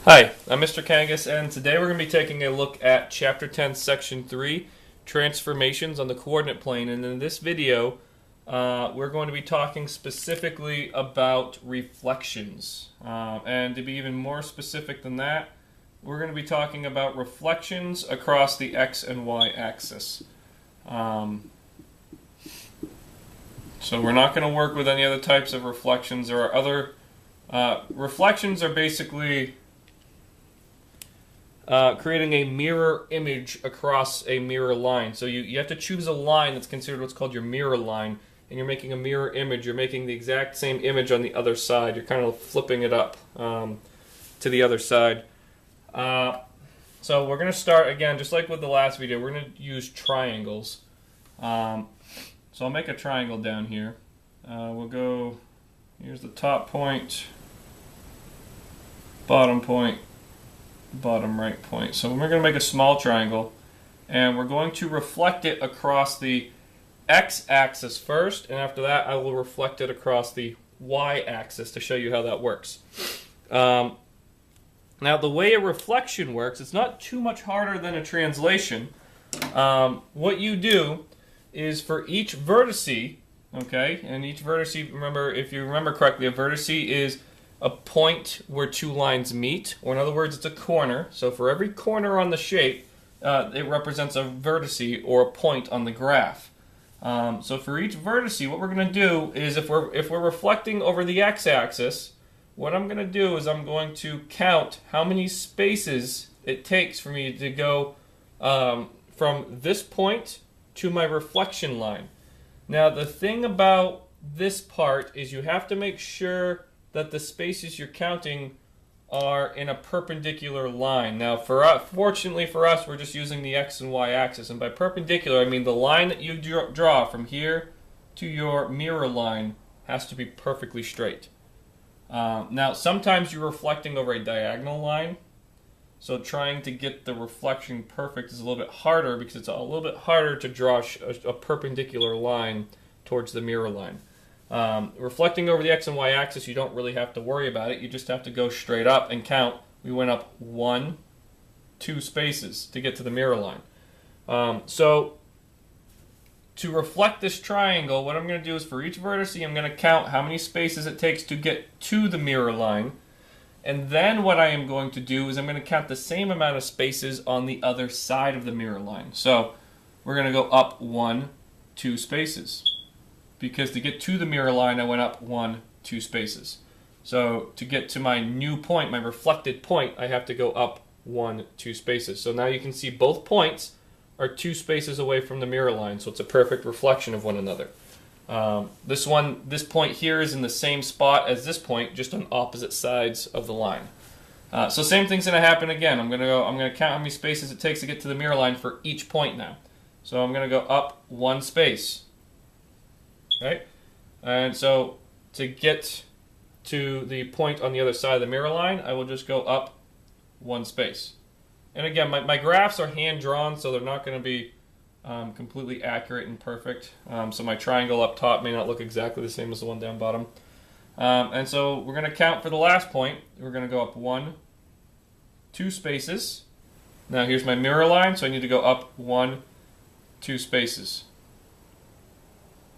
Hi, I'm Mr. Kangas, and today we're going to be taking a look at Chapter 10, Section 3, Transformations on the Coordinate Plane. And in this video, we're going to be talking specifically about reflections. And to be even more specific than that, we're going to be talking about reflections across the X and Y axis. So we're not going to work with any other types of reflections. There are other reflections are basically creating a mirror image across a mirror line. So you have to choose a line that's considered what's called your mirror line, and you're making a mirror image. You're making the exact same image on the other side. You're kind of flipping it up to the other side. So we're going to start, again, just like with the last video, we're going to use triangles. So I'll make a triangle down here. We'll go, here's the top point, bottom point, bottom right point. So we're going to make a small triangle, and we're going to reflect it across the x-axis first, and after that I will reflect it across the y-axis to show you how that works. Now the way a reflection works, it's not too much harder than a translation. What you do is for each vertice, okay, and each vertice, remember, if you remember correctly, a vertice is a point where two lines meet, or in other words, it's a corner. So for every corner on the shape, it represents a vertice or a point on the graph. So for each vertice, what we're going to do is if we're reflecting over the x-axis, what I'm going to do is I'm going to count how many spaces it takes for me to go from this point to my reflection line. Now the thing about this part is you have to make sure that the spaces you're counting are in a perpendicular line. Now, fortunately for us, we're just using the x and y axis, and by perpendicular, I mean the line that you draw from here to your mirror line has to be perfectly straight. Now, sometimes you're reflecting over a diagonal line, so trying to get the reflection perfect is a little bit harder because it's a little bit harder to draw a perpendicular line towards the mirror line. Reflecting over the x and y axis, you don't really have to worry about it. You just have to go straight up and count. We went up 2 spaces to get to the mirror line. So to reflect this triangle, what I'm going to do is for each vertice, I'm going to count how many spaces it takes to get to the mirror line. And then what I am going to do is I'm going to count the same amount of spaces on the other side of the mirror line. So we're going to go up 2 spaces. Because to get to the mirror line, I went up 2 spaces. So to get to my new point, my reflected point, I have to go up 2 spaces. So now you can see both points are 2 spaces away from the mirror line, so it's a perfect reflection of one another. This point here is in the same spot as this point, just on opposite sides of the line. So same thing's going to happen again. I'm going to count how many spaces it takes to get to the mirror line for each point now. So I'm going to go up 1 space. Okay? And so to get to the point on the other side of the mirror line, I will just go up 1 space. And again, my graphs are hand-drawn, so they're not going to be completely accurate and perfect. So my triangle up top may not look exactly the same as the one down bottom. And so we're going to count for the last point. We're going to go up 2 spaces. Now here's my mirror line, so I need to go up 2 spaces.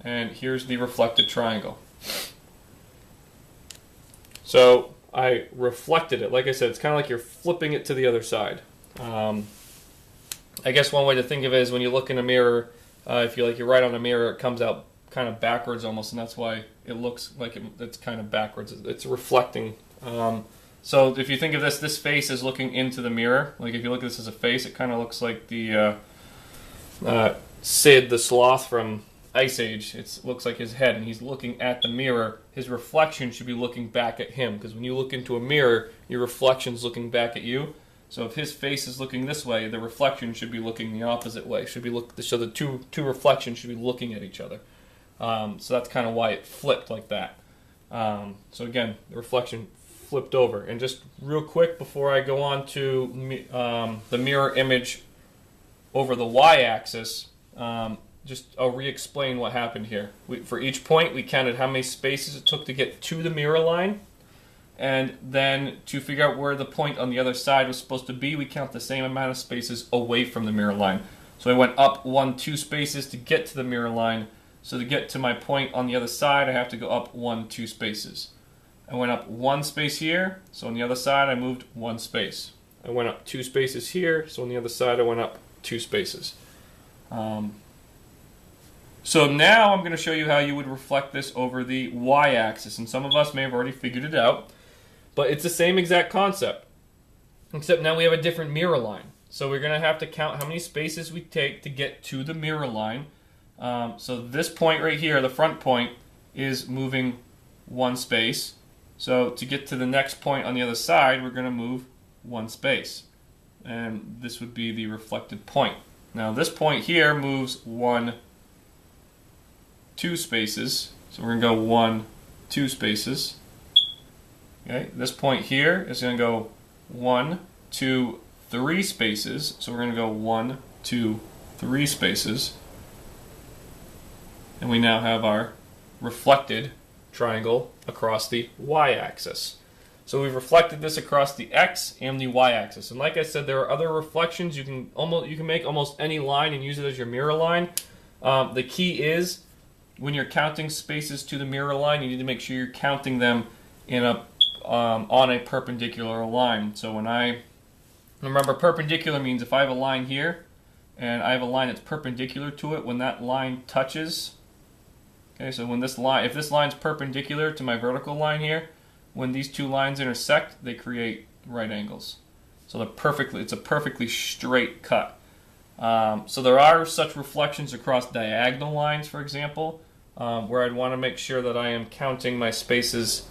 And here's the reflected triangle. So I reflected it. Like I said, it's kind of like you're flipping it to the other side. I guess one way to think of it is when you look in a mirror, if you're right on a mirror, it comes out kind of backwards almost, and that's why it looks like it's kind of backwards. It's reflecting. So if you think of this face is looking into the mirror. Like if you look at this as a face, it kind of looks like the Sid the Sloth from Ice Age. It looks like his head, and he's looking at the mirror. His reflection should be looking back at him, because when you look into a mirror, your reflection's looking back at you. So if his face is looking this way, the reflection should be looking the opposite way. So the two reflections should be looking at each other. So that's kind of why it flipped like that. So again, the reflection flipped over. And just real quick before I go on to the mirror image over the y-axis, I'll re-explain what happened here. For each point, we counted how many spaces it took to get to the mirror line. And then to figure out where the point on the other side was supposed to be, we count the same amount of spaces away from the mirror line. So I went up 1, 2 spaces to get to the mirror line. So to get to my point on the other side, I have to go up 1, 2 spaces. I went up 1 space here, so on the other side I moved 1 space. I went up 2 spaces here, so on the other side I went up 2 spaces. So now I'm going to show you how you would reflect this over the y-axis, and some of us may have already figured it out, but it's the same exact concept, except now we have a different mirror line. So we're going to have to count how many spaces we take to get to the mirror line. So this point right here, the front point, is moving 1 space. So to get to the next point on the other side, we're going to move 1 space. And this would be the reflected point. Now this point here moves 1, 2 spaces. So we're going to go 1, 2 spaces. Okay, this point here is going to go 1, 2, 3 spaces. So we're going to go 1, 2, 3 spaces. And we now have our reflected triangle across the y-axis. So we've reflected this across the x and the y-axis. And like I said, there are other reflections. You can make almost any line and use it as your mirror line. The key is when you're counting spaces to the mirror line, you need to make sure you're counting them in a on a perpendicular line. So when I remember, perpendicular means if I have a line here and I have a line that's perpendicular to it, when that line touches, okay, so when this line, if this line's perpendicular to my vertical line here, when these two lines intersect, they create right angles. So it's a perfectly straight cut. So there are such reflections across diagonal lines, for example, where I'd want to make sure that I am counting my spaces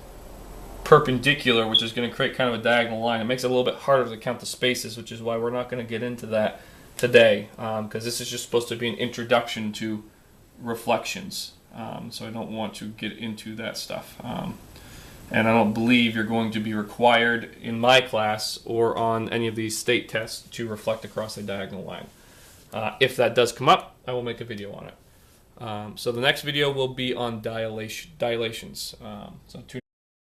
perpendicular, which is going to create kind of a diagonal line. It makes it a little bit harder to count the spaces, which is why we're not going to get into that today, because this is just supposed to be an introduction to reflections. So I don't want to get into that stuff. And I don't believe you're going to be required in my class or on any of these state tests to reflect across a diagonal line. If that does come up, I will make a video on it. So the next video will be on dilations. So tune